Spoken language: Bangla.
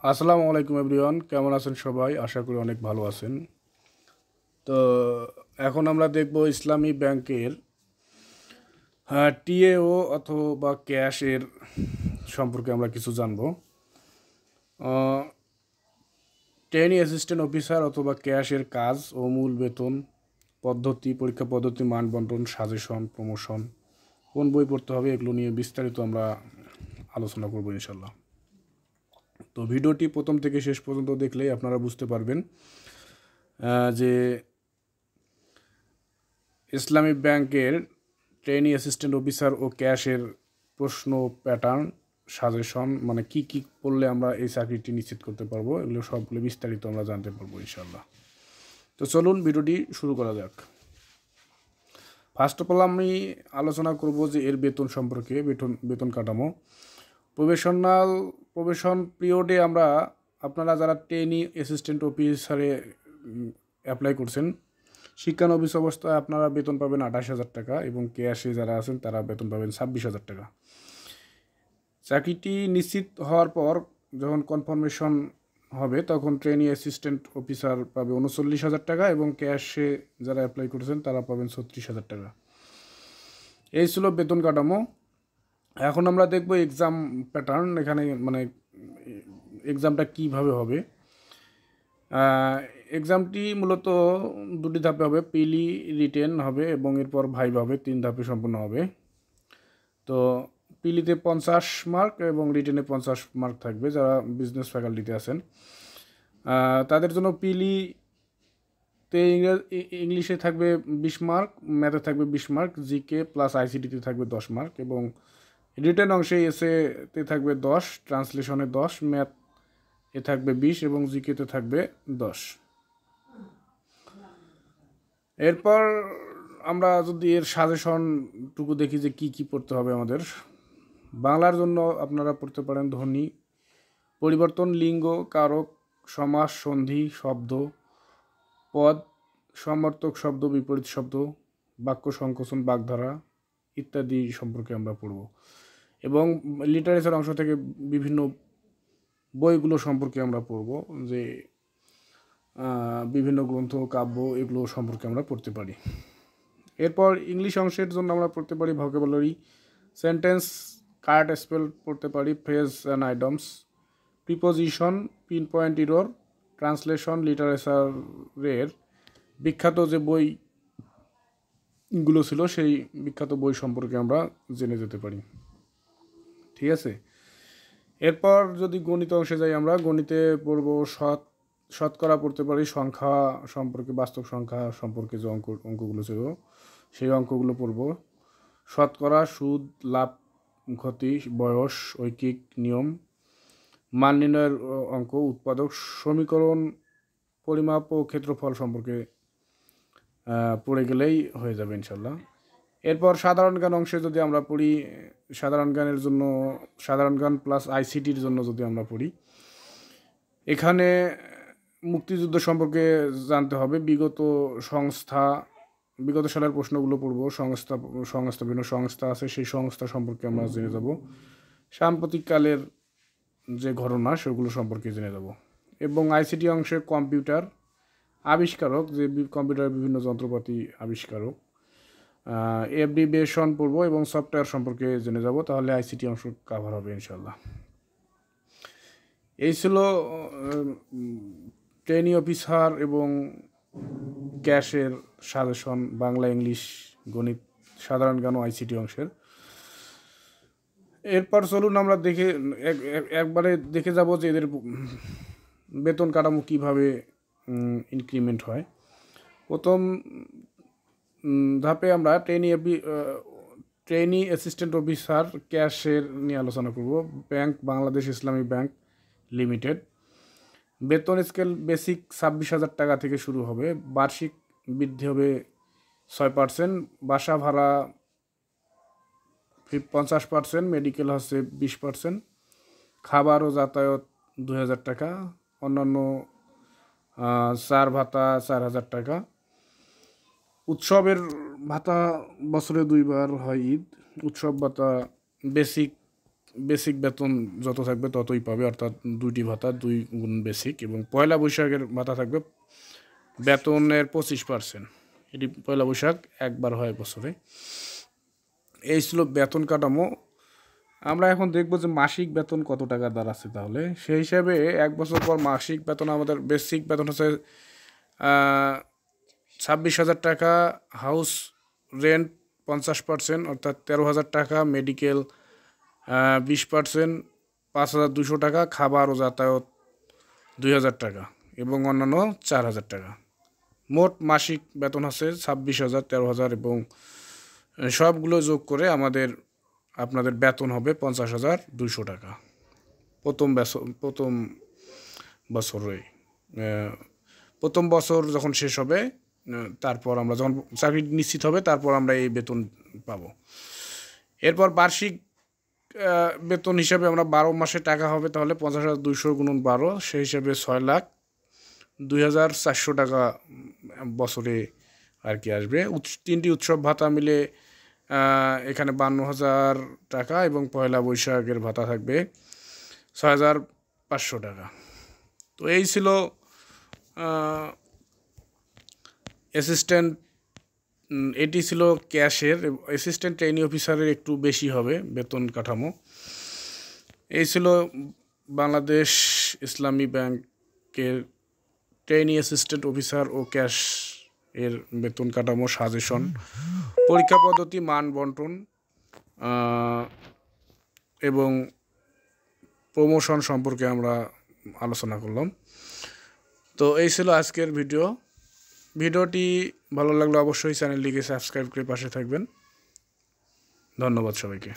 আসসালামু আলাইকুম এভরিওয়ান, কেমন আছেন সবাই? আশা করি অনেক ভালো আছেন। তো এখন আমরা দেখব ইসলামী ব্যাংকের টিএও অথবা ক্যাশের সম্পর্কে আমরা কিছু জানব। ট্রেনি অ্যাসিস্ট্যান্ট অফিসার অথবা ক্যাশের কাজ ও মূল বেতন পদ্ধতি, পরীক্ষা পদ্ধতি, মান বন্টন, সাজেশন, প্রমোশন, কোন বই পড়তে হবে, এগুলো নিয়ে বিস্তারিত আমরা আলোচনা করব ইনশাল্লাহ। তো ভিডিওটি প্রথম থেকে শেষ পর্যন্ত দেখলেই আপনারা বুঝতে পারবেন যে ইসলামী ব্যাংকের ট্রেনি অ্যাসিস্ট্যান্ট অফিসার ও ক্যাশের প্রশ্ন প্যাটার্ন, সাজেশন, মানে কি কি পড়লে আমরা এই চাকরিটি নিশ্চিত করতে পারবো, এগুলো সবগুলো বিস্তারিত আমরা জানতে পারবো ইনশাল্লাহ। তো চলুন ভিডিওটি শুরু করা যাক। ফার্স্ট অফ অল আমি আলোচনা করব যে এর বেতন সম্পর্কে, বেতন কাঠামো। প্রবেশন পিরিয়ডে আপনারা যারা ট্রেনি অ্যাসিস্ট্যান্ট অফিসারে অ্যাপ্লাই করছেন, শিক্ষানবিশ অবস্থায় আপনারা বেতন পাবেন 28,000 টাকা এবং ক্যাশে যারা আছেন তারা বেতন পাবেন 26,000 টাকা। চাকরিটি নিশ্চিত হওয়ার পর যখন কনফার্মেশন হবে তখন ট্রেনি অ্যাসিস্ট্যান্ট অফিসার পাবে 39,000 টাকা এবং ক্যাশে যারা অ্যাপ্লাই করেছেন তারা পাবেন 36,000 টাকা। এই ছিল বেতন কাঠামো। এখন আমরা দেখব এক্সাম প্যাটার্ন। এখানে মানে এক্সামটা কীভাবে হবে। এক্সামটি মূলত দুটি ধাপে হবে, পিলি রিটেন হবে এবং এরপর ভাইভা হবে, 3 ধাপে সম্পূর্ণ হবে। তো পিলিতে 50 মার্ক এবং রিটেনে 50 মার্ক থাকবে যারা বিজনেস ফ্যাকাল্টিতে আছেন তাদের জন্য। পিলিতে ইংলিশে থাকবে 20 মার্ক, ম্যাথে থাকবে 20 মার্ক, জিকে প্লাস আইসিটিতে থাকবে 10 মার্ক এবং রিটেন অংশে এসেতে থাকবে 10, ট্রান্সলেশনে 10, ম্যাথ এ থাকবে 20 এবং জিকেতে থাকবে 10। এরপর আমরা যদি এর সাজেশনটুকু দেখি যে কি কি পড়তে হবে আমাদের। বাংলার জন্য আপনারা পড়তে পারেন ধ্বনি পরিবর্তন, লিঙ্গ, কারক, সমাস, সন্ধি, শব্দ, পদ, সমর্থক শব্দ, বিপরীত শব্দ, বাক্য সংকোচন, বাগধারা ইত্যাদি সম্পর্কে আমরা পড়ব এবং লিটারেচার অংশ থেকে বিভিন্ন বইগুলো সম্পর্কে আমরা পড়ব, যে বিভিন্ন গ্রন্থ, কাব্য, এগুলো সম্পর্কে আমরা পড়তে পারি। এরপর ইংলিশ অংশের জন্য আমরা পড়তে পারি ভোকাবুলারি, সেন্টেন্স, কারেক্ট স্পেল পড়তে পারি, phrase and items, preposition, pin point error, translation, লিটারেচারের বিখ্যাত যে বইগুলো ছিল সেই বিখ্যাত বই সম্পর্কে আমরা জেনে যেতে পারি। ঠিক আছে। এরপর যদি গণিত অংশে যাই, আমরা গণিতে পড়ব শতকরা পড়তে পারি, সংখ্যা সম্পর্কে, বাস্তব সংখ্যা সম্পর্কে যে অঙ্কগুলো ছিল সেই অঙ্কগুলো পড়ব। শতকরা, সুদ, লাভ, ক্ষতি, বয়স, ঐকিক নিয়ম, মান নির্ণয়ের অঙ্ক, উৎপাদক, সমীকরণ, পরিমাপ ও ক্ষেত্রফল সম্পর্কে পড়ে গেলেই হয়ে যাবে ইনশাল্লাহ। এরপর সাধারণ জ্ঞান অংশে যদি আমরা পড়ি, সাধারণ জ্ঞানের জন্য সাধারণ জ্ঞান প্লাস আইসিটির জন্য যদি আমরা পড়ি, এখানে মুক্তিযুদ্ধ সম্পর্কে জানতে হবে, বিগত সালের প্রশ্নগুলো পড়ব, বিভিন্ন সংস্থা আছে সেই সংস্থা সম্পর্কে আমরা জেনে যাব, সাম্প্রতিককালের যে ঘটনা সেগুলো সম্পর্কে জেনে যাব এবং আইসিটি অংশে কম্পিউটার আবিষ্কারক, যে কম্পিউটারের বিভিন্ন যন্ত্রপাতি আবিষ্কারক, অ্যাব্রিভিয়েশন পড়ব এবং সফটওয়্যার সম্পর্কে জেনে যাব। তাহলে আইসিটি অংশ কভার হবে ইনশাল্লাহ। এই ছিল ট্রেনি অফিসার এবং ক্যাশের সাজেশন, বাংলা, ইংলিশ, গণিত, সাধারণ জ্ঞান ও আইসিটি অংশের। এরপর চলুন আমরা একবারে দেখে যাব যে এদের বেতন কাঠামো কীভাবে ইনক্রিমেন্ট হয়। প্রথম ধাপে আমরা ট্রেনি অ্যাসিস্ট্যান্ট অফিসার ক্যাশের নিয়ে আলোচনা করব। ব্যাংক বাংলাদেশ ইসলামী ব্যাংক লিমিটেড। বেতন স্কেল বেসিক 26,000 টাকা থেকে শুরু হবে, বার্ষিক বৃদ্ধি হবে 6%, বাসা ভাড়া 50%, মেডিকেল হচ্ছে 20%, খাবার ও যাতায়াত 2,000 টাকা, অন্যান্য চার ভাতা 4,000 টাকা। উৎসবের ভাতা বছরে 2 বার হয় ঈদ, উৎসব ভাতা বেসিক বেসিক বেতন যত থাকবে ততই পাবে, অর্থাৎ 2টি ভাতা 2 গুণ বেসিক, এবং পয়লা বৈশাখের ভাতা থাকবে বেতনের 25%। এটি পয়লা বৈশাখ একবার হয় বছরে। এই ছিল বেতন কাঠামো। আমরা এখন দেখব যে মাসিক বেতন কত টাকা দাঁড়াচ্ছে। তাহলে সেই হিসাবে 1 বছর পর মাসিক বেতন আমাদের বেসিক বেতন হচ্ছে 26,000 টাকা, হাউস রেন্ট 50%, অর্থাৎ 13,000 টাকা, মেডিকেল 20%, 5,200 টাকা, খাবার ও যাতায়াত 2,000 টাকা এবং অন্যান্য 4,000 টাকা। মোট মাসিক বেতন হচ্ছে 26,000, 13,000 এবং সবগুলো যোগ করে আপনাদের বেতন হবে 50,200 টাকা প্রথম বছরে। প্রথম বছর যখন শেষ হবে, তারপর আমরা যখন চাকরি নিশ্চিত হবে, তারপর আমরা এই বেতন পাব। এরপর বার্ষিক বেতন হিসাবে আমরা 12 মাসে টাকা হবে, তাহলে 50,200 গুণন 12, সেই হিসাবে 6,02,400 টাকা বছরে আর কি আসবে। 3টি উৎসব ভাতা মিলে এখানে 52,000 টাকা এবং পয়লা বৈশাখের ভাতা থাকবে 6,500 টাকা। তো এই ছিল অ্যাসিস্ট্যান্ট, এটি ছিল ক্যাশের। অ্যাসিস্ট্যান্ট ট্রেনি অফিসারের একটু বেশি হবে বেতন কাঠামো। এই ছিল বাংলাদেশ ইসলামী ব্যাংকের ট্রেনি অ্যাসিস্ট্যান্ট অফিসার ও ক্যাশ এর বেতন কাঠামো সাজেশন, পরীক্ষা পদ্ধতি, মান বন্টন এবং প্রমোশন সম্পর্কে আমরা আলোচনা করলাম। তো এই ছিল আজকের ভিডিওটি ভালো লাগলে অবশ্যই চ্যানেলটিকে সাবস্ক্রাইব করে পাশে থাকবেন। ধন্যবাদ সবাইকে।